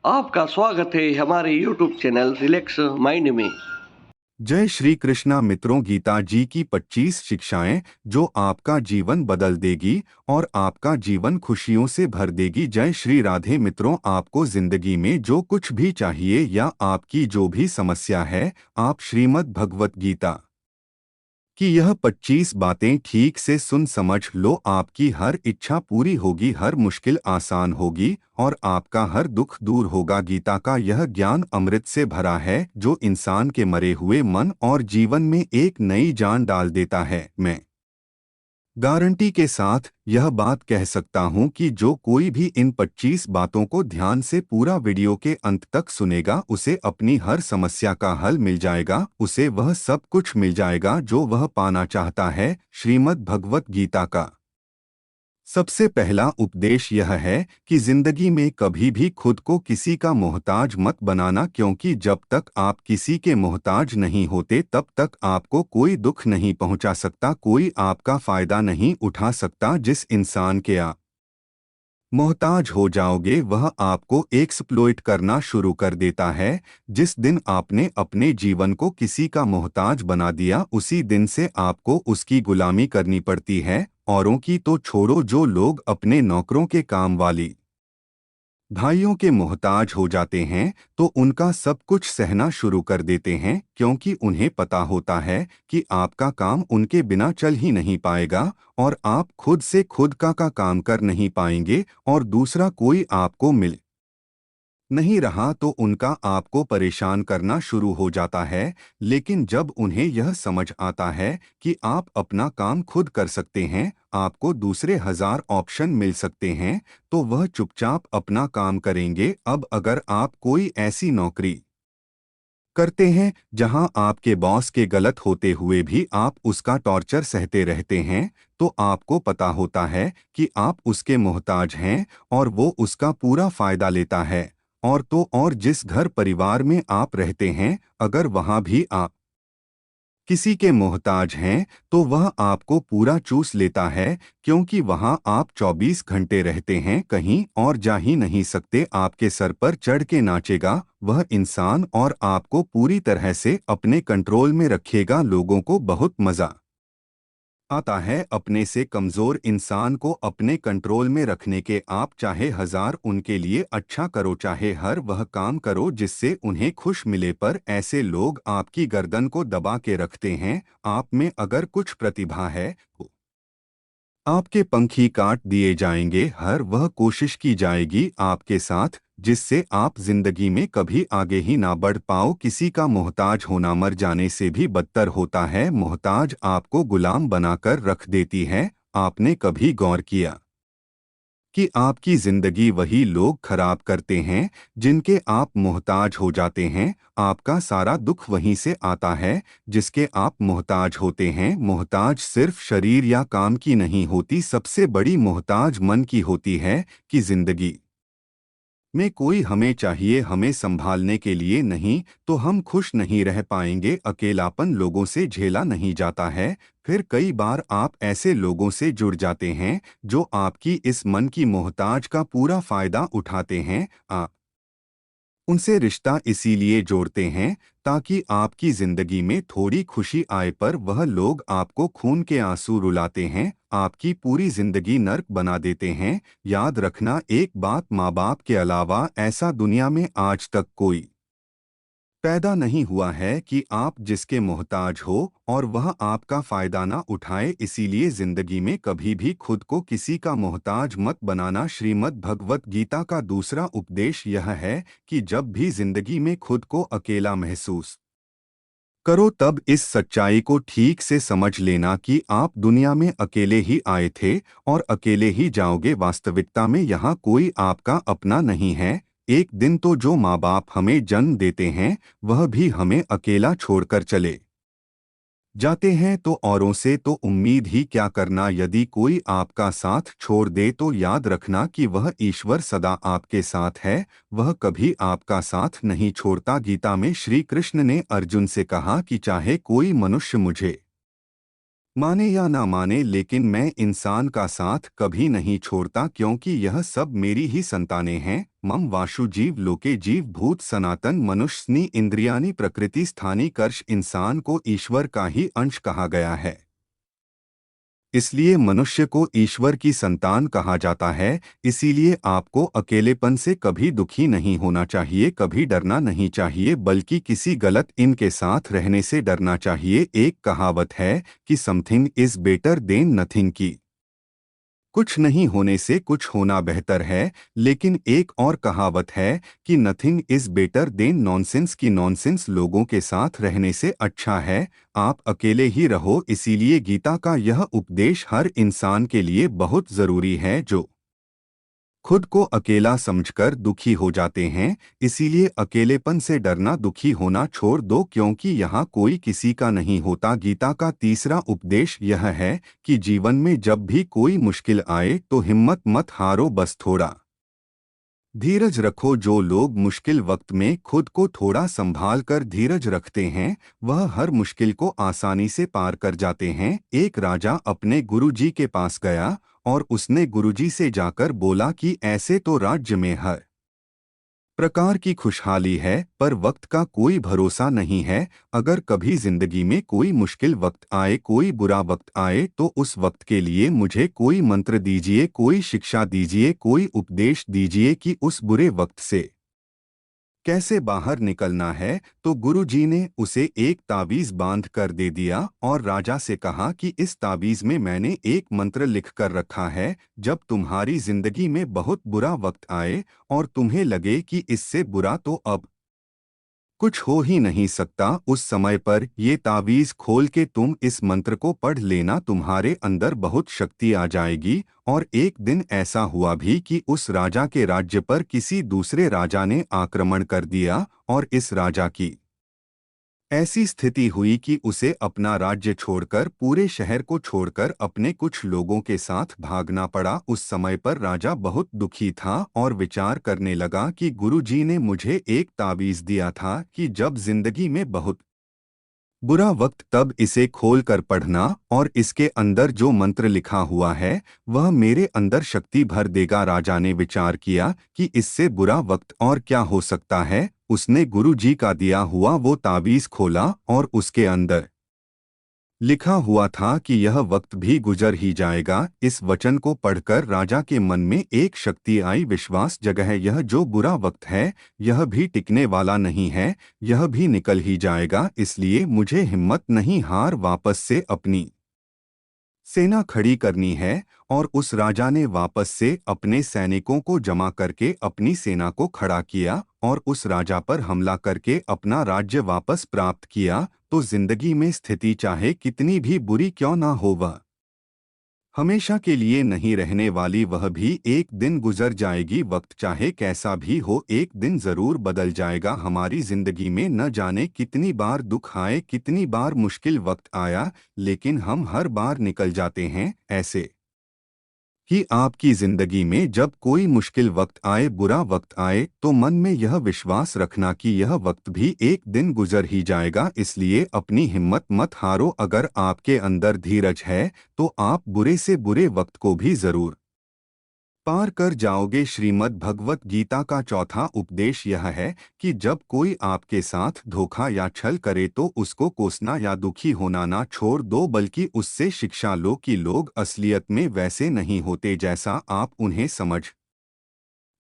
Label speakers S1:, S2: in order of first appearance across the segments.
S1: आपका स्वागत है हमारे YouTube चैनल रिलैक्स माइंड में।
S2: जय श्री कृष्णा मित्रों, गीता जी की 25 शिक्षाएं जो आपका जीवन बदल देगी और आपका जीवन खुशियों से भर देगी। जय श्री राधे मित्रों, आपको जिंदगी में जो कुछ भी चाहिए या आपकी जो भी समस्या है, आप श्रीमद् भगवत गीता कि यह 25 बातें ठीक से सुन समझ लो। आपकी हर इच्छा पूरी होगी, हर मुश्किल आसान होगी और आपका हर दुख दूर होगा। गीता का यह ज्ञान अमृत से भरा है जो इंसान के मरे हुए मन और जीवन में एक नई जान डाल देता है। मैं गारंटी के साथ यह बात कह सकता हूं कि जो कोई भी इन 25 बातों को ध्यान से पूरा वीडियो के अंत तक सुनेगा, उसे अपनी हर समस्या का हल मिल जाएगा, उसे वह सब कुछ मिल जाएगा जो वह पाना चाहता है। श्रीमद् भगवत गीता का सबसे पहला उपदेश यह है कि जिंदगी में कभी भी खुद को किसी का मोहताज मत बनाना, क्योंकि जब तक आप किसी के मोहताज नहीं होते तब तक आपको कोई दुख नहीं पहुंचा सकता, कोई आपका फायदा नहीं उठा सकता। जिस इंसान के आप मोहताज हो जाओगे वह आपको एक्सप्लॉइट करना शुरू कर देता है। जिस दिन आपने अपने जीवन को किसी का मोहताज बना दिया, उसी दिन से आपको उसकी गुलामी करनी पड़ती है। औरों की तो छोड़ो, जो लोग अपने नौकरों के काम वाली भाइयों के मोहताज हो जाते हैं तो उनका सब कुछ सहना शुरू कर देते हैं, क्योंकि उन्हें पता होता है कि आपका काम उनके बिना चल ही नहीं पाएगा और आप खुद से खुद का काम कर नहीं पाएंगे और दूसरा कोई आपको मिल नहीं रहा तो उनका आपको परेशान करना शुरू हो जाता है। लेकिन जब उन्हें यह समझ आता है कि आप अपना काम खुद कर सकते हैं, आपको दूसरे 1000 ऑप्शन मिल सकते हैं, तो वह चुपचाप अपना काम करेंगे। अब अगर आप कोई ऐसी नौकरी करते हैं जहां आपके बॉस के गलत होते हुए भी आप उसका टॉर्चर सहते रहते हैं, तो आपको पता होता है कि आप उसके मोहताज हैं और वो उसका पूरा फायदा लेता है। और तो और जिस घर परिवार में आप रहते हैं, अगर वहां भी आप किसी के मोहताज हैं तो वह आपको पूरा चूस लेता है, क्योंकि वहां आप 24 घंटे रहते हैं, कहीं और जा ही नहीं सकते। आपके सर पर चढ़ के नाचेगा वह इंसान और आपको पूरी तरह से अपने कंट्रोल में रखेगा। लोगों को बहुत मजा आता है अपने से कमजोर इंसान को अपने कंट्रोल में रखने के। आप चाहे 1000 उनके लिए अच्छा करो, चाहे हर वह काम करो जिससे उन्हें खुश मिले, पर ऐसे लोग आपकी गर्दन को दबा के रखते हैं। आप में अगर कुछ प्रतिभा है तो आपके पंख ही काट दिए जाएंगे। हर वह कोशिश की जाएगी आपके साथ जिससे आप जिंदगी में कभी आगे ही ना बढ़ पाओ। किसी का मोहताज होना मर जाने से भी बदतर होता है। मोहताज आपको गुलाम बनाकर रख देती है। आपने कभी गौर किया कि आपकी जिंदगी वही लोग खराब करते हैं जिनके आप मोहताज हो जाते हैं? आपका सारा दुख वहीं से आता है जिसके आप मोहताज होते हैं। मोहताज सिर्फ शरीर या काम की नहीं होती, सबसे बड़ी मोहताज मन की होती है कि जिंदगी में कोई हमें चाहिए, हमें संभालने के लिए, नहीं तो हम खुश नहीं रह पाएंगे। अकेलापन लोगों से झेला नहीं जाता है। फिर कई बार आप ऐसे लोगों से जुड़ जाते हैं जो आपकी इस मन की मोहताज का पूरा फायदा उठाते हैं। आप उनसे रिश्ता इसीलिए जोड़ते हैं ताकि आपकी जिंदगी में थोड़ी खुशी आए, पर वह लोग आपको खून के आंसू रुलाते हैं, आपकी पूरी जिंदगी नर्क बना देते हैं। याद रखना एक बात, माँ बाप के अलावा ऐसा दुनिया में आज तक कोई पैदा नहीं हुआ है कि आप जिसके मोहताज हो और वह आपका फायदा ना उठाए। इसीलिए जिंदगी में कभी भी खुद को किसी का मोहताज मत बनाना। श्रीमद् भगवत गीता का दूसरा उपदेश यह है कि जब भी जिंदगी में खुद को अकेला महसूस करो, तब इस सच्चाई को ठीक से समझ लेना कि आप दुनिया में अकेले ही आए थे और अकेले ही जाओगे। वास्तविकता में यहाँ कोई आपका अपना नहीं है। एक दिन तो जो माँ बाप हमें जन्म देते हैं वह भी हमें अकेला छोड़कर चले जाते हैं, तो औरों से तो उम्मीद ही क्या करना। यदि कोई आपका साथ छोड़ दे तो याद रखना कि वह ईश्वर सदा आपके साथ है, वह कभी आपका साथ नहीं छोड़ता। गीता में श्री कृष्ण ने अर्जुन से कहा कि चाहे कोई मनुष्य मुझे माने या ना माने, लेकिन मैं इंसान का साथ कभी नहीं छोड़ता, क्योंकि यह सब मेरी ही संतानें हैं। मम वाशु जीव लोके जीव भूत सनातन मनुष्यनि इंद्रियानि प्रकृति स्थानी कर्ष। इंसान को ईश्वर का ही अंश कहा गया है, इसलिए मनुष्य को ईश्वर की संतान कहा जाता है। इसीलिए आपको अकेलेपन से कभी दुखी नहीं होना चाहिए, कभी डरना नहीं चाहिए, बल्कि किसी गलत इनके साथ रहने से डरना चाहिए। एक कहावत है कि something is better than nothing की, कुछ नहीं होने से कुछ होना बेहतर है। लेकिन एक और कहावत है कि nothing is better than nonsense की, नॉनसेंस लोगों के साथ रहने से अच्छा है आप अकेले ही रहो। इसीलिए गीता का यह उपदेश हर इंसान के लिए बहुत जरूरी है, जो खुद को अकेला समझकर दुखी हो जाते हैं। इसीलिए अकेलेपन से डरना, दुखी होना छोड़ दो, क्योंकि यहाँ कोई किसी का नहीं होता। गीता का तीसरा उपदेश यह है कि जीवन में जब भी कोई मुश्किल आए तो हिम्मत मत हारो, बस थोड़ा धीरज रखो। जो लोग मुश्किल वक्त में खुद को थोड़ा संभाल कर धीरज रखते हैं, वह हर मुश्किल को आसानी से पार कर जाते हैं। एक राजा अपने गुरुजी के पास गया और उसने गुरुजी से जाकर बोला कि ऐसे तो राज्य में हर प्रकार की खुशहाली है, पर वक्त का कोई भरोसा नहीं है। अगर कभी जिंदगी में कोई मुश्किल वक्त आए, कोई बुरा वक्त आए, तो उस वक्त के लिए मुझे कोई मंत्र दीजिए, कोई शिक्षा दीजिए, कोई उपदेश दीजिए कि उस बुरे वक्त से कैसे बाहर निकलना है। तो गुरुजी ने उसे एक ताबीज बांध कर दे दिया और राजा से कहा कि इस ताबीज में मैंने एक मंत्र लिख कर रखा है। जब तुम्हारी जिंदगी में बहुत बुरा वक्त आए और तुम्हें लगे कि इससे बुरा तो अब कुछ हो ही नहीं सकता, उस समय पर ये तावीज खोल के तुम इस मंत्र को पढ़ लेना, तुम्हारे अंदर बहुत शक्ति आ जाएगी। और एक दिन ऐसा हुआ भी कि उस राजा के राज्य पर किसी दूसरे राजा ने आक्रमण कर दिया और इस राजा की ऐसी स्थिति हुई कि उसे अपना राज्य छोड़कर, पूरे शहर को छोड़कर अपने कुछ लोगों के साथ भागना पड़ा। उस समय पर राजा बहुत दुखी था और विचार करने लगा कि गुरुजी ने मुझे एक ताबीज दिया था कि जब जिंदगी में बहुत बुरा वक्त तब इसे खोल कर पढ़ना, और इसके अंदर जो मंत्र लिखा हुआ है वह मेरे अंदर शक्ति भर देगा। राजा ने विचार किया कि इससे बुरा वक्त और क्या हो सकता है। उसने गुरु जी का दिया हुआ वो ताबीज खोला और उसके अंदर लिखा हुआ था कि यह वक्त भी गुजर ही जाएगा। इस वचन को पढ़कर राजा के मन में एक शक्ति आई, विश्वास जगह, यह जो बुरा वक्त है यह भी टिकने वाला नहीं है, यह भी निकल ही जाएगा। इसलिए मुझे हिम्मत नहीं हार वापस से अपनी सेना खड़ी करनी है। और उस राजा ने वापस से अपने सैनिकों को जमा करके अपनी सेना को खड़ा किया और उस राजा पर हमला करके अपना राज्य वापस प्राप्त किया। तो जिंदगी में स्थिति चाहे कितनी भी बुरी क्यों ना हो, वह हमेशा के लिए नहीं रहने वाली, वह भी एक दिन गुजर जाएगी। वक्त चाहे कैसा भी हो, एक दिन जरूर बदल जाएगा। हमारी जिंदगी में न जाने कितनी बार दुख आए, कितनी बार मुश्किल वक्त आया, लेकिन हम हर बार निकल जाते हैं। ऐसे कि आपकी जिंदगी में जब कोई मुश्किल वक्त आए, बुरा वक्त आए, तो मन में यह विश्वास रखना कि यह वक्त भी एक दिन गुजर ही जाएगा। इसलिए अपनी हिम्मत मत हारो। अगर आपके अंदर धीरज है तो आप बुरे से बुरे वक्त को भी जरूर पार कर जाओगे। श्रीमद् भगवत गीता का चौथा उपदेश यह है कि जब कोई आपके साथ धोखा या छल करे तो उसको कोसना या दुखी होना ना छोड़ दो, बल्कि उससे शिक्षा लो कि लोग असलियत में वैसे नहीं होते जैसा आप उन्हें समझ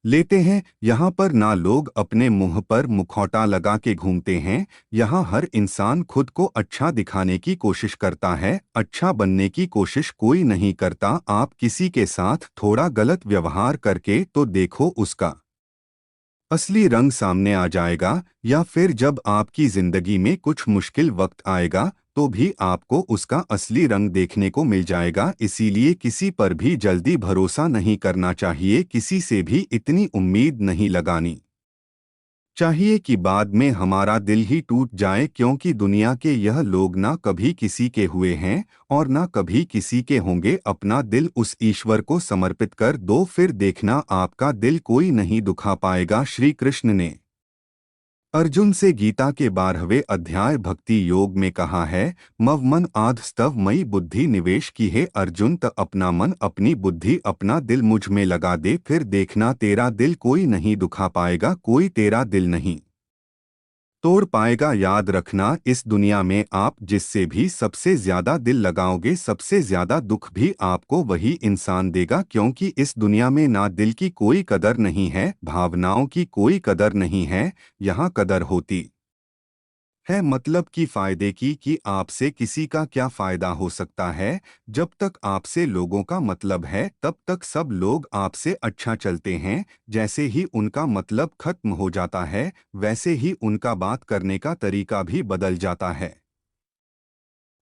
S2: लेते हैं। यहाँ पर ना लोग अपने मुंह पर मुखौटा लगा के घूमते हैं। यहाँ हर इंसान खुद को अच्छा दिखाने की कोशिश करता है, अच्छा बनने की कोशिश कोई नहीं करता। आप किसी के साथ थोड़ा गलत व्यवहार करके तो देखो, उसका असली रंग सामने आ जाएगा। या फिर जब आपकी जिंदगी में कुछ मुश्किल वक्त आएगा तो भी आपको उसका असली रंग देखने को मिल जाएगा। इसीलिए किसी पर भी जल्दी भरोसा नहीं करना चाहिए, किसी से भी इतनी उम्मीद नहीं लगानी चाहिए कि बाद में हमारा दिल ही टूट जाए, क्योंकि दुनिया के यह लोग ना कभी किसी के हुए हैं और ना कभी किसी के होंगे। अपना दिल उस ईश्वर को समर्पित कर दो, फिर देखना आपका दिल कोई नहीं दुखा पाएगा। श्री कृष्ण ने अर्जुन से गीता के 12वें अध्याय भक्ति योग में कहा है, मव मन आध स्तव मई बुद्धि निवेश की है अर्जुन, त अपना मन अपनी बुद्धि अपना दिल मुझ में लगा दे, फिर देखना तेरा दिल कोई नहीं दुखा पाएगा, कोई तेरा दिल नहीं तोड़ पाएगा। याद रखना, इस दुनिया में आप जिससे भी सबसे ज्यादा दिल लगाओगे सबसे ज्यादा दुख भी आपको वही इंसान देगा, क्योंकि इस दुनिया में ना दिल की कोई कदर नहीं है, भावनाओं की कोई कदर नहीं है। यहाँ कदर होती है मतलब कि फायदे की, कि आपसे किसी का क्या फायदा हो सकता है। जब तक आपसे लोगों का मतलब है तब तक सब लोग आपसे अच्छा चलते हैं। जैसे ही उनका मतलब खत्म हो जाता है वैसे ही उनका बात करने का तरीका भी बदल जाता है।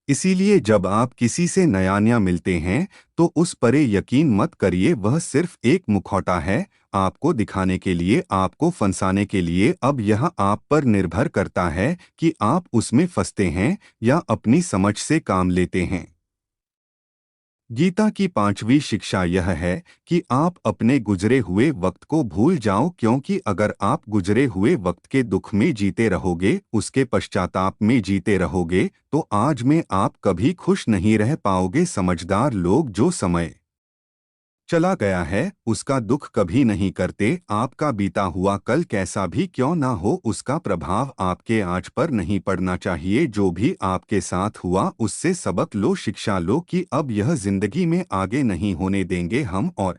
S2: इसीलिए जब आप किसी से नया नया मिलते हैं तो उस पर यकीन मत करिए, वह सिर्फ एक मुखौटा है आपको दिखाने के लिए, आपको फंसाने के लिए। अब यह आप पर निर्भर करता है कि आप उसमें फंसते हैं या अपनी समझ से काम लेते हैं। गीता की 5वीं शिक्षा यह है कि आप अपने गुजरे हुए वक्त को भूल जाओ, क्योंकि अगर आप गुजरे हुए वक्त के दुख में जीते रहोगे, उसके पश्चाताप में जीते रहोगे, तो आज में आप कभी खुश नहीं रह पाओगे। समझदार लोग जो समय चला गया है उसका दुख कभी नहीं करते। आपका बीता हुआ कल कैसा भी क्यों ना हो उसका प्रभाव आपके आज पर नहीं पड़ना चाहिए। जो भी आपके साथ हुआ उससे सबक लो, शिक्षा लो कि अब यह जिंदगी में आगे नहीं होने देंगे हम, और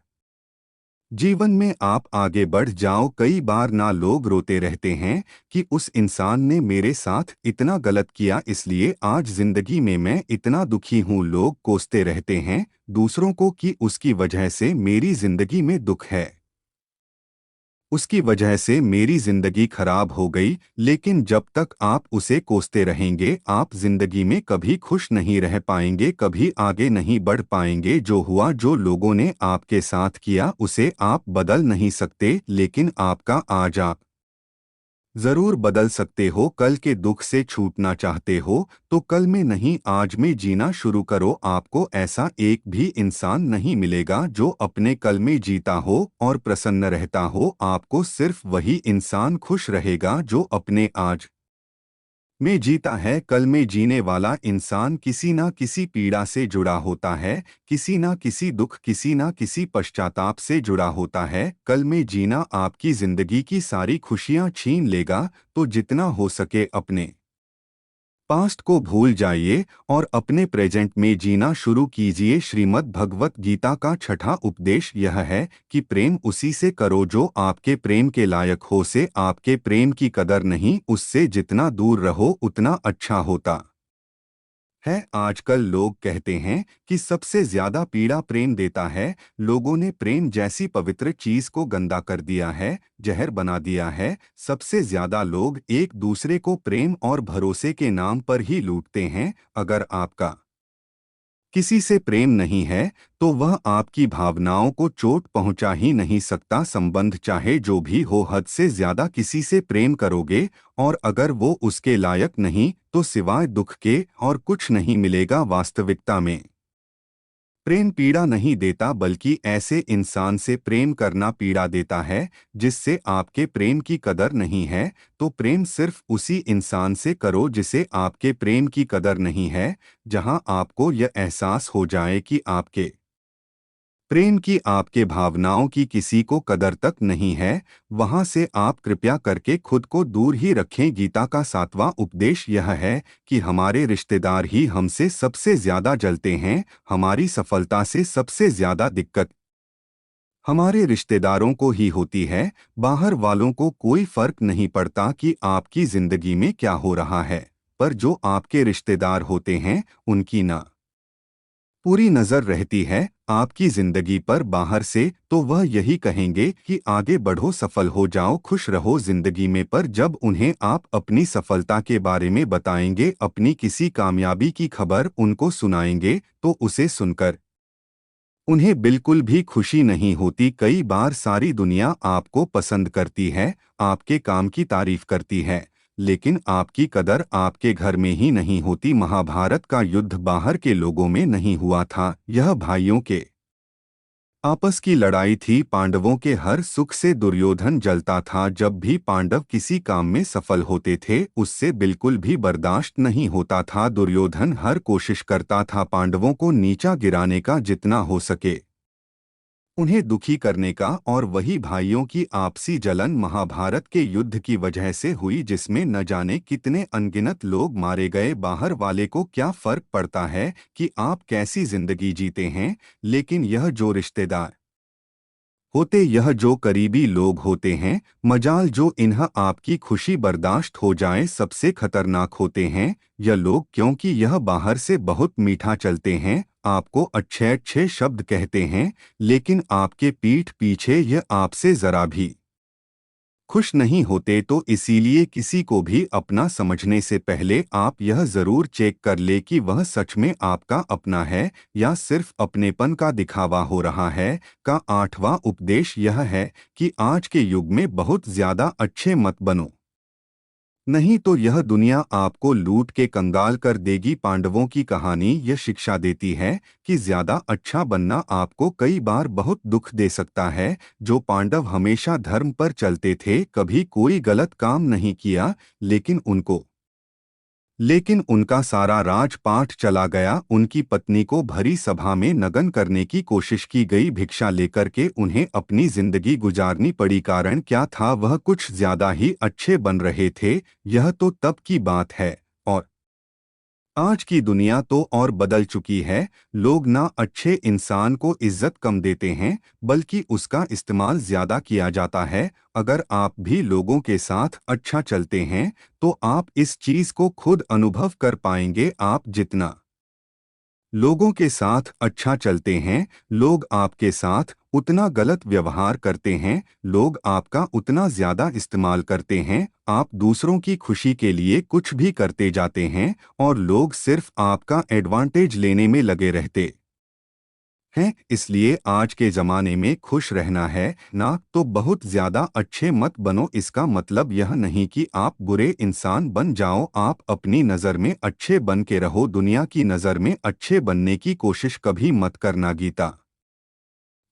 S2: जीवन में आप आगे बढ़ जाओ। कई बार ना लोग रोते रहते हैं कि उस इंसान ने मेरे साथ इतना गलत किया इसलिए आज जिंदगी में मैं इतना दुखी हूँ। लोग कोसते रहते हैं दूसरों को कि उसकी वजह से मेरी जिंदगी में दुख है, उसकी वजह से मेरी जिंदगी खराब हो गई। लेकिन जब तक आप उसे कोसते रहेंगे आप जिंदगी में कभी खुश नहीं रह पाएंगे, कभी आगे नहीं बढ़ पाएंगे। जो हुआ, जो लोगों ने आपके साथ किया उसे आप बदल नहीं सकते, लेकिन आपका आज आप जरूर बदल सकते हो। कल के दुख से छूटना चाहते हो तो कल में नहीं आज में जीना शुरू करो। आपको ऐसा एक भी इंसान नहीं मिलेगा जो अपने कल में जीता हो और प्रसन्न रहता हो। आपको सिर्फ वही इंसान खुश रहेगा जो अपने आज में जीता है। कल में जीने वाला इंसान किसी ना किसी पीड़ा से जुड़ा होता है, किसी ना किसी दुख, किसी ना किसी पश्चाताप से जुड़ा होता है। कल में जीना आपकी जिंदगी की सारी खुशियां छीन लेगा। तो जितना हो सके अपने पास्ट को भूल जाइए और अपने प्रेजेंट में जीना शुरू कीजिए। श्रीमद् भगवत गीता का 6ठा उपदेश यह है कि प्रेम उसी से करो जो आपके प्रेम के लायक हो। से आपके प्रेम की कदर नहीं, उससे जितना दूर रहो उतना अच्छा होता है। आजकल लोग कहते हैं कि सबसे ज्यादा पीड़ा प्रेम देता है। लोगों ने प्रेम जैसी पवित्र चीज को गंदा कर दिया है, जहर बना दिया है। सबसे ज्यादा लोग एक दूसरे को प्रेम और भरोसे के नाम पर ही लूटते हैं। अगर आपका किसी से प्रेम नहीं है तो वह आपकी भावनाओं को चोट पहुंचा ही नहीं सकता। संबंध चाहे जो भी हो, हद से ज्यादा किसी से प्रेम करोगे और अगर वो उसके लायक नहीं तो सिवाय दुख के और कुछ नहीं मिलेगा। वास्तविकता में प्रेम पीड़ा नहीं देता, बल्कि ऐसे इंसान से प्रेम करना पीड़ा देता है जिससे आपके प्रेम की कदर नहीं है। तो प्रेम सिर्फ उसी इंसान से करो जिसे आपके प्रेम की कदर नहीं है। जहां आपको यह एहसास हो जाए कि आपके प्रेम की, आपके भावनाओं की किसी को कदर तक नहीं है, वहां से आप कृपया करके खुद को दूर ही रखें। गीता का 7वां उपदेश यह है कि हमारे रिश्तेदार ही हमसे सबसे ज्यादा जलते हैं। हमारी सफलता से सबसे ज्यादा दिक्कत हमारे रिश्तेदारों को ही होती है। बाहर वालों को कोई फर्क नहीं पड़ता कि आपकी जिंदगी में क्या हो रहा है, पर जो आपके रिश्तेदार होते हैं उनकी ना पूरी नजर रहती है आपकी जिंदगी पर। बाहर से तो वह यही कहेंगे कि आगे बढ़ो, सफल हो जाओ, खुश रहो जिंदगी में। पर जब उन्हें आप अपनी सफलता के बारे में बताएंगे, अपनी किसी कामयाबी की खबर उनको सुनाएंगे, तो उसे सुनकर उन्हें बिल्कुल भी खुशी नहीं होती। कई बार सारी दुनिया आपको पसंद करती है, आपके काम की तारीफ करती है, लेकिन आपकी कदर आपके घर में ही नहीं होती। महाभारत का युद्ध बाहर के लोगों में नहीं हुआ था, यह भाइयों के आपस की लड़ाई थी। पांडवों के हर सुख से दुर्योधन जलता था। जब भी पांडव किसी काम में सफल होते थे उससे बिल्कुल भी बर्दाश्त नहीं होता था। दुर्योधन हर कोशिश करता था पांडवों को नीचा गिराने का, जितना हो सके उन्हें दुखी करने का। और वही भाइयों की आपसी जलन महाभारत के युद्ध की वजह से हुई, जिसमें न जाने कितने अनगिनत लोग मारे गए। बाहर वाले को क्या फर्क पड़ता है कि आप कैसी जिंदगी जीते हैं, लेकिन यह जो रिश्तेदार होते, यह जो करीबी लोग होते हैं, मजाल जो इन्हें आपकी खुशी बर्दाश्त हो जाए, सबसे खतरनाक होते हैं यह लोग। क्योंकि यह बाहर से बहुत मीठा चलते हैं, आपको अच्छे अच्छे शब्द कहते हैं, लेकिन आपके पीठ पीछे यह आपसे जरा भी खुश नहीं होते। तो इसीलिए किसी को भी अपना समझने से पहले आप यह जरूर चेक कर ले कि वह सच में आपका अपना है या सिर्फ अपनेपन का दिखावा हो रहा है। का आठवां उपदेश यह है कि आज के युग में बहुत ज्यादा अच्छे मत बनो, नहीं तो यह दुनिया आपको लूट के कंगाल कर देगी। पांडवों की कहानी यह शिक्षा देती है कि ज्यादा अच्छा बनना आपको कई बार बहुत दुख दे सकता है। जो पांडव हमेशा धर्म पर चलते थे, कभी कोई गलत काम नहीं किया, लेकिन उनका सारा राजपाट चला गया। उनकी पत्नी को भरी सभा में नग्न करने की कोशिश की गई, भिक्षा लेकर के उन्हें अपनी जिंदगी गुजारनी पड़ी। कारण क्या था? वह कुछ ज्यादा ही अच्छे बन रहे थे। यह तो तब की बात है, और आज की दुनिया तो और बदल चुकी है। लोग ना अच्छे इंसान को इज्जत कम देते हैं, बल्कि उसका इस्तेमाल ज्यादा किया जाता है। अगर आप भी लोगों के साथ अच्छा चलते हैं तो आप इस चीज को खुद अनुभव कर पाएंगे। आप जितना लोगों के साथ अच्छा चलते हैं, लोग आपके साथ उतना गलत व्यवहार करते हैं, लोग आपका उतना ज्यादा इस्तेमाल करते हैं। आप दूसरों की खुशी के लिए कुछ भी करते जाते हैं और लोग सिर्फ आपका एडवांटेज लेने में लगे रहते हैं। इसलिए आज के जमाने में खुश रहना है ना, तो बहुत ज्यादा अच्छे मत बनो। इसका मतलब यह नहीं कि आप बुरे इंसान बन जाओ, आप अपनी नज़र में अच्छे बन के रहो। दुनिया की नज़र में अच्छे बनने की कोशिश कभी मत करना। गीता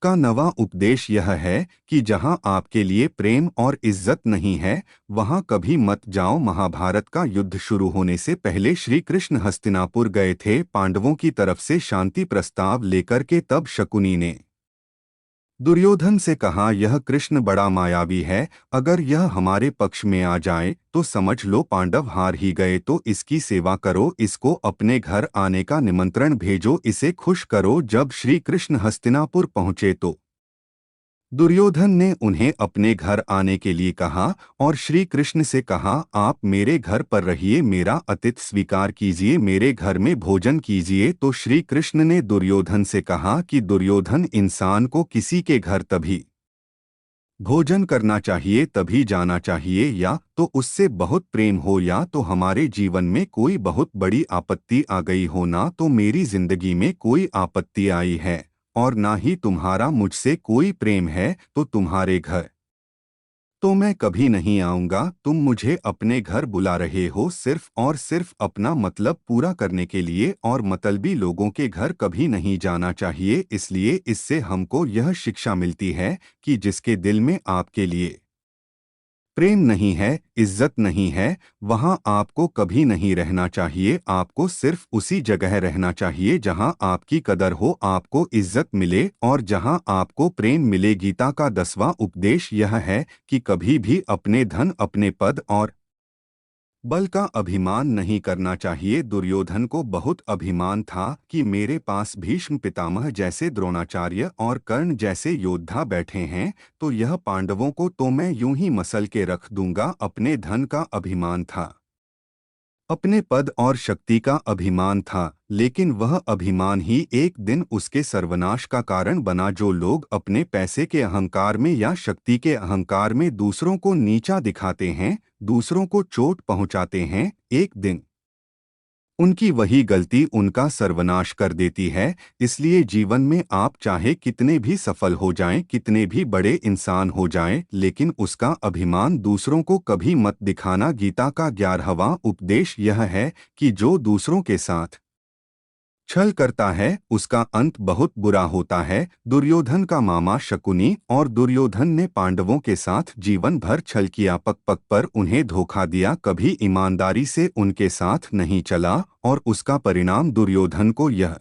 S2: का नवा उपदेश यह है कि जहां आपके लिए प्रेम और इज्जत नहीं है, वहां कभी मत जाओ। महाभारत का युद्ध शुरू होने से पहले श्री कृष्ण हस्तिनापुर गए थे पांडवों की तरफ से शांति प्रस्ताव लेकर के। तब शकुनी ने दुर्योधन से कहा, यह कृष्ण बड़ा मायावी है, अगर यह हमारे पक्ष में आ जाए तो समझ लो पांडव हार ही गए। तो इसकी सेवा करो, इसको अपने घर आने का निमंत्रण भेजो, इसे खुश करो। जब श्री कृष्ण हस्तिनापुर पहुंचे तो दुर्योधन ने उन्हें अपने घर आने के लिए कहा और श्री कृष्ण से कहा, आप मेरे घर पर रहिए, मेरा आतिथ्य स्वीकार कीजिए, मेरे घर में भोजन कीजिए। तो श्री कृष्ण ने दुर्योधन से कहा कि दुर्योधन, इंसान को किसी के घर तभी भोजन करना चाहिए, तभी जाना चाहिए, या तो उससे बहुत प्रेम हो या तो हमारे जीवन में कोई बहुत बड़ी आपत्ति आ गई हो। ना तो मेरी जिंदगी में कोई आपत्ति आई है और ना ही तुम्हारा मुझसे कोई प्रेम है, तो तुम्हारे घर तो मैं कभी नहीं आऊंगा। तुम मुझे अपने घर बुला रहे हो सिर्फ और सिर्फ अपना मतलब पूरा करने के लिए, और मतलबी लोगों के घर कभी नहीं जाना चाहिए। इसलिए इससे हमको यह शिक्षा मिलती है कि जिसके दिल में आपके लिए प्रेम नहीं है, इज्जत नहीं है, वहां आपको कभी नहीं रहना चाहिए। आपको सिर्फ उसी जगह रहना चाहिए जहां आपकी कदर हो, आपको इज्जत मिले और जहां आपको प्रेम मिले। गीता का 10वां उपदेश यह है कि कभी भी अपने धन, अपने पद और बल का अभिमान नहीं करना चाहिए। दुर्योधन को बहुत अभिमान था कि मेरे पास भीष्म पितामह जैसे, द्रोणाचार्य और कर्ण जैसे योद्धा बैठे हैं, तो यह पांडवों को तो मैं यूं ही मसल के रख दूंगा। अपने धन का अभिमान था, अपने पद और शक्ति का अभिमान था, लेकिन वह अभिमान ही एक दिन उसके सर्वनाश का कारण बना। जो लोग अपने पैसे के अहंकार में या शक्ति के अहंकार में दूसरों को नीचा दिखाते हैं, दूसरों को चोट पहुंचाते हैं, एक दिन उनकी वही गलती उनका सर्वनाश कर देती है। इसलिए जीवन में आप चाहे कितने भी सफल हो जाएं, कितने भी बड़े इंसान हो जाएं, लेकिन उसका अभिमान दूसरों को कभी मत दिखाना। गीता का 11वां उपदेश यह है कि जो दूसरों के साथ छल करता है उसका अंत बहुत बुरा होता है। दुर्योधन का मामा शकुनी और दुर्योधन ने पांडवों के साथ जीवन भर छल किया, पग पग पर उन्हें धोखा दिया, कभी ईमानदारी से उनके साथ नहीं चला और उसका परिणाम दुर्योधन को यह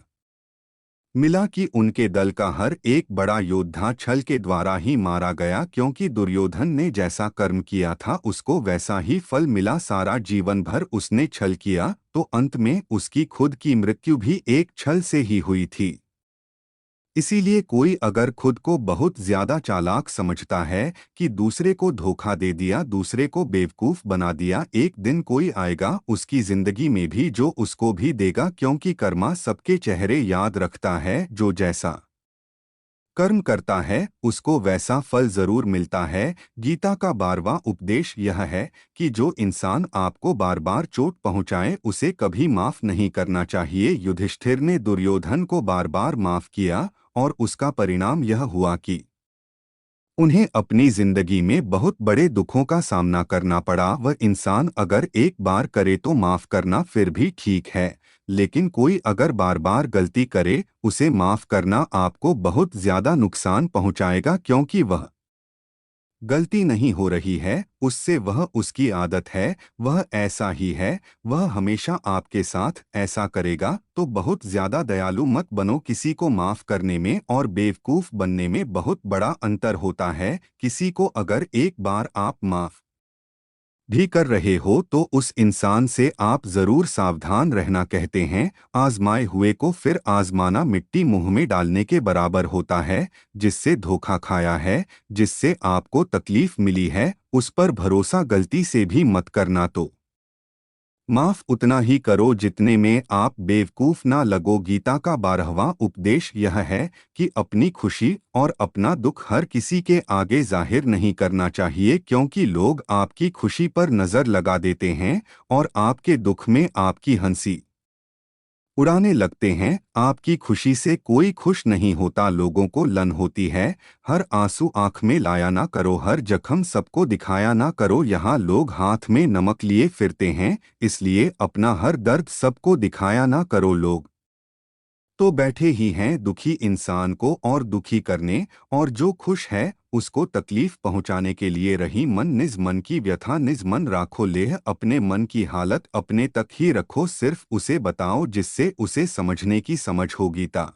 S2: मिला कि उनके दल का हर एक बड़ा योद्धा छल के द्वारा ही मारा गया, क्योंकि दुर्योधन ने जैसा कर्म किया था उसको वैसा ही फल मिला। सारा जीवन भर उसने छल किया तो अंत में उसकी खुद की मृत्यु भी एक छल से ही हुई थी। इसीलिए कोई अगर खुद को बहुत ज्यादा चालाक समझता है कि दूसरे को धोखा दे दिया, दूसरे को बेवकूफ बना दिया, एक दिन कोई आएगा उसकी जिंदगी में भी जो उसको भी देगा, क्योंकि कर्मा सबके चेहरे याद रखता है। जो जैसा कर्म करता है उसको वैसा फल जरूर मिलता है। गीता का 12वां उपदेश यह है कि जो इंसान आपको बार बार चोट पहुंचाए उसे कभी माफ नहीं करना चाहिए। युधिष्ठिर ने दुर्योधन को बार बार माफ किया और उसका परिणाम यह हुआ कि उन्हें अपनी जिंदगी में बहुत बड़े दुखों का सामना करना पड़ा। वह इंसान अगर एक बार करे तो माफ करना फिर भी ठीक है, लेकिन कोई अगर बार बार गलती करे उसे माफ करना आपको बहुत ज्यादा नुकसान पहुंचाएगा, क्योंकि वह गलती नहीं हो रही है उससे, वह उसकी आदत है, वह ऐसा ही है, वह हमेशा आपके साथ ऐसा करेगा। तो बहुत ज्यादा दयालु मत बनो। किसी को माफ करने में और बेवकूफ बनने में बहुत बड़ा अंतर होता है। किसी को अगर एक बार आप माफ भी कर रहे हो तो उस इंसान से आप जरूर सावधान रहना। कहते हैं आजमाए हुए को फिर आजमाना मिट्टी मुंह में डालने के बराबर होता है। जिससे धोखा खाया है, जिससे आपको तकलीफ मिली है, उस पर भरोसा गलती से भी मत करना। तो माफ उतना ही करो जितने में आप बेवकूफ ना लगो। गीता का 12वां उपदेश यह है कि अपनी खुशी और अपना दुख हर किसी के आगे जाहिर नहीं करना चाहिए, क्योंकि लोग आपकी खुशी पर नजर लगा देते हैं और आपके दुख में आपकी हंसी उड़ाने लगते हैं। आपकी खुशी से कोई खुश नहीं होता, लोगों को लन होती है। हर आंसू आंख में लाया ना करो, हर जख्म सबको दिखाया ना करो। यहाँ लोग हाथ में नमक लिए फिरते हैं, इसलिए अपना हर दर्द सबको दिखाया ना करो। लोग तो बैठे ही हैं दुखी इंसान को और दुखी करने, और जो खुश है उसको तकलीफ पहुंचाने के लिए। रही मन निज मन की व्यथा निज मन राखो लेह, अपने मन की हालत अपने तक ही रखो, सिर्फ उसे बताओ जिससे उसे समझने की समझ हो। गीता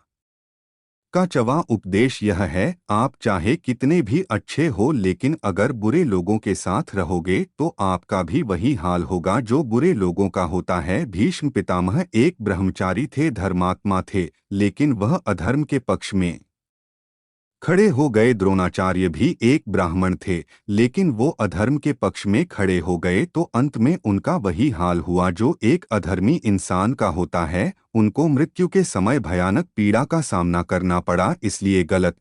S2: का 4वां उपदेश यह है आप चाहे कितने भी अच्छे हो लेकिन अगर बुरे लोगों के साथ रहोगे तो आपका भी वही हाल होगा जो बुरे लोगों का होता है। भीष्म पितामह एक ब्रह्मचारी थे, धर्मात्मा थे, लेकिन वह अधर्म के पक्ष में खड़े हो गए। द्रोणाचार्य भी एक ब्राह्मण थे, लेकिन वो अधर्म के पक्ष में खड़े हो गए, तो अंत में उनका वही हाल हुआ जो एक अधर्मी इंसान का होता है। उनको मृत्यु के समय भयानक पीड़ा का सामना करना पड़ा। इसलिए गलत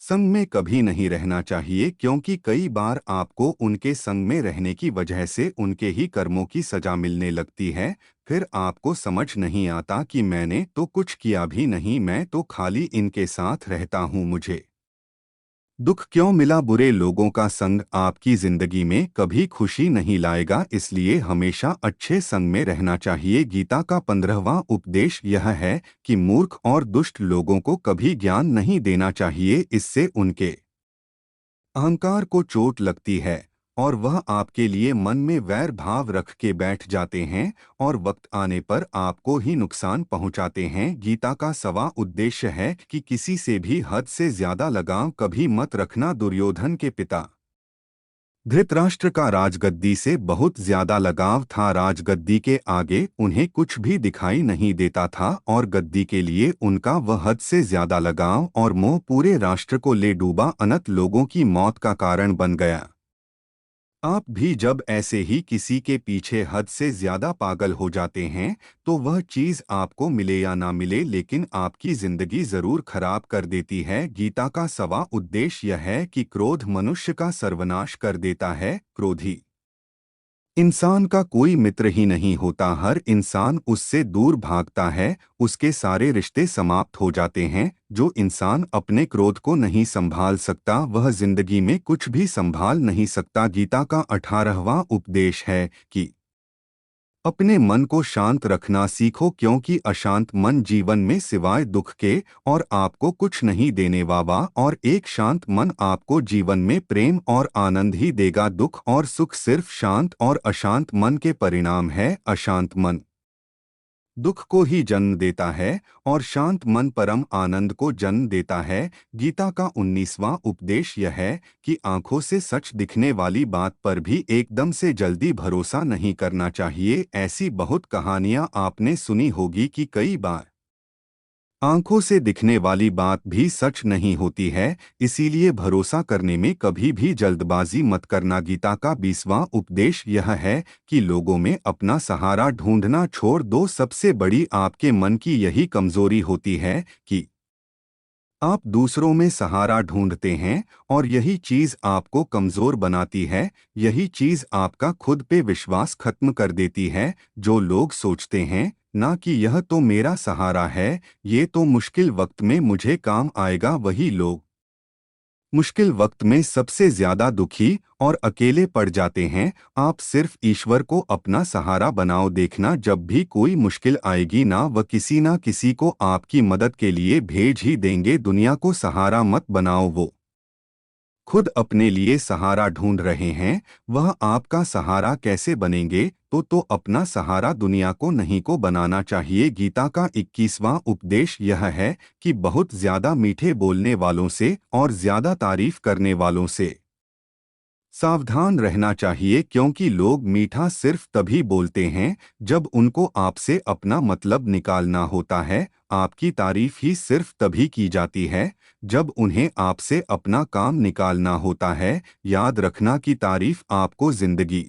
S2: संग में कभी नहीं रहना चाहिए, क्योंकि कई बार आपको उनके संग में रहने की वजह से उनके ही कर्मों की सजा मिलने लगती है। फिर आपको समझ नहीं आता कि मैंने तो कुछ किया भी नहीं, मैं तो खाली इनके साथ रहता हूँ, मुझे दुख क्यों मिला। बुरे लोगों का संग आपकी जिंदगी में कभी खुशी नहीं लाएगा, इसलिए हमेशा अच्छे संग में रहना चाहिए। गीता का 15वां उपदेश यह है कि मूर्ख और दुष्ट लोगों को कभी ज्ञान नहीं देना चाहिए, इससे उनके अहंकार को चोट लगती है और वह आपके लिए मन में वैर भाव रख के बैठ जाते हैं और वक्त आने पर आपको ही नुकसान पहुंचाते हैं। गीता का 6वां उद्देश्य है कि किसी से भी हद से ज्यादा लगाव कभी मत रखना। दुर्योधन के पिता धृतराष्ट्र का राजगद्दी से बहुत ज्यादा लगाव था। राजगद्दी के आगे उन्हें कुछ भी दिखाई नहीं देता था और गद्दी के लिए उनका वह हद से ज्यादा लगाव और मोह पूरे राष्ट्र को ले डूबा, अनंत लोगों की मौत का कारण बन गया। आप भी जब ऐसे ही किसी के पीछे हद से ज्यादा पागल हो जाते हैं तो वह चीज आपको मिले या ना मिले, लेकिन आपकी जिंदगी जरूर खराब कर देती है। गीता का 6वां उद्देश्य यह है कि क्रोध मनुष्य का सर्वनाश कर देता है। क्रोधी इंसान का कोई मित्र ही नहीं होता, हर इंसान उससे दूर भागता है, उसके सारे रिश्ते समाप्त हो जाते हैं। जो इंसान अपने क्रोध को नहीं संभाल सकता वह जिंदगी में कुछ भी संभाल नहीं सकता। गीता का 18वां उपदेश है कि अपने मन को शांत रखना सीखो, क्योंकि अशांत मन जीवन में सिवाय दुख के और आपको कुछ नहीं देने वाला, और एक शांत मन आपको जीवन में प्रेम और आनंद ही देगा। दुख और सुख सिर्फ शांत और अशांत मन के परिणाम है। अशांत मन दुख को ही जन्म देता है और शांत मन परम आनंद को जन्म देता है। गीता का 19वां उपदेश यह है कि आंखों से सच दिखने वाली बात पर भी एकदम से जल्दी भरोसा नहीं करना चाहिए। ऐसी बहुत कहानियां आपने सुनी होगी कि कई बार आंखों से दिखने वाली बात भी सच नहीं होती है, इसीलिए भरोसा करने में कभी भी जल्दबाजी मत करना। गीता का 20वां उपदेश यह है कि लोगों में अपना सहारा ढूंढना छोड़ दो। सबसे बड़ी आपके मन की यही कमजोरी होती है कि आप दूसरों में सहारा ढूंढते हैं, और यही चीज आपको कमजोर बनाती है। यही चीज आपका खुद पे विश्वास खत्म कर देती है। जो लोग सोचते हैं ना कि यह तो मेरा सहारा है, ये तो मुश्किल वक्त में मुझे काम आएगा, वही लोग मुश्किल वक्त में सबसे ज्यादा दुखी और अकेले पड़ जाते हैं। आप सिर्फ ईश्वर को अपना सहारा बनाओ। देखना, जब भी कोई मुश्किल आएगी ना, वह किसी ना किसी को आपकी मदद के लिए भेज ही देंगे। दुनिया को सहारा मत बनाओ, वो खुद अपने लिए सहारा ढूंढ रहे हैं, वह आपका सहारा कैसे बनेंगे? तो अपना सहारा दुनिया को नहीं को बनाना चाहिए। गीता का 21वां उपदेश यह है कि बहुत ज्यादा मीठे बोलने वालों से और ज्यादा तारीफ करने वालों से सावधान रहना चाहिए, क्योंकि लोग मीठा सिर्फ तभी बोलते हैं जब उनको आपसे अपना मतलब निकालना होता है। आपकी तारीफ ही सिर्फ तभी की जाती है जब उन्हें आपसे अपना काम निकालना होता है। याद रखना कि तारीफ आपको जिंदगी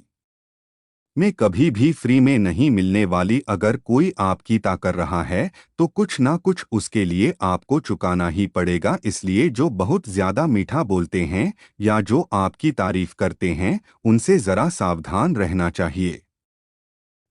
S2: में कभी भी फ्री में नहीं मिलने वाली। अगर कोई आपकी तारीफ कर रहा है तो कुछ ना कुछ उसके लिए आपको चुकाना ही पड़ेगा। इसलिए जो बहुत ज्यादा मीठा बोलते हैं या जो आपकी तारीफ करते हैं, उनसे जरा सावधान रहना चाहिए।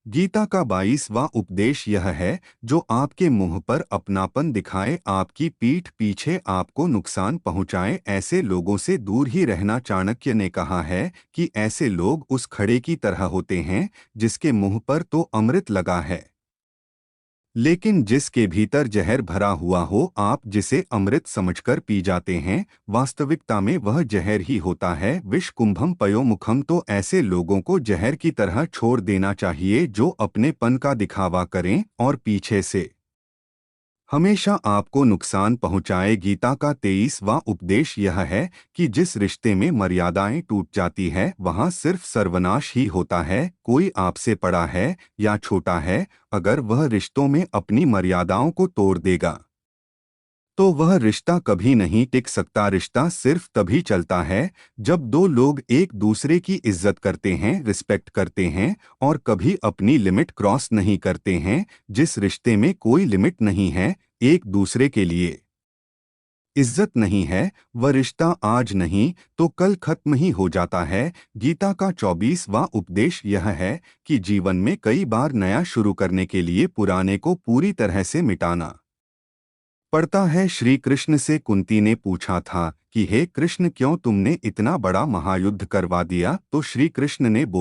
S2: गीता का 22वां उपदेश यह है, जो आपके मुंह पर अपनापन दिखाए, आपकी पीठ पीछे आपको नुकसान पहुंचाए, ऐसे लोगों से दूर ही रहना। चाणक्य ने कहा है कि ऐसे लोग उस घड़े की तरह होते हैं जिसके मुंह पर तो अमृत लगा है, लेकिन जिसके भीतर जहर भरा हुआ हो। आप जिसे अमृत समझकर पी जाते हैं, वास्तविकता में वह जहर ही होता है। विष कुंभम पयो मुखम, तो ऐसे लोगों को जहर की तरह छोड़ देना चाहिए जो अपनेपन का दिखावा करें और पीछे से हमेशा आपको नुकसान पहुंचाए। गीता का 23वां उपदेश यह है कि जिस रिश्ते में मर्यादाएं टूट जाती है, वहां सिर्फ सर्वनाश ही होता है। कोई आपसे बड़ा है या छोटा है, अगर वह रिश्तों में अपनी मर्यादाओं को तोड़ देगा तो वह रिश्ता कभी नहीं टिक सकता। रिश्ता सिर्फ तभी चलता है जब दो लोग एक दूसरे की इज्जत करते हैं, रिस्पेक्ट करते हैं, और कभी अपनी लिमिट क्रॉस नहीं करते हैं। जिस रिश्ते में कोई लिमिट नहीं है, एक दूसरे के लिए इज्जत नहीं है, वह रिश्ता आज नहीं तो कल खत्म ही हो जाता है। गीता का 24वां उपदेश यह है कि जीवन में कई बार नया शुरू करने के लिए पुराने को पूरी तरह से मिटाना पड़ता है। श्री कृष्ण से कुंती ने पूछा था कि हे कृष्ण, क्यों तुमने इतना बड़ा महायुद्ध करवा दिया? तो श्री कृष्ण ने बोला,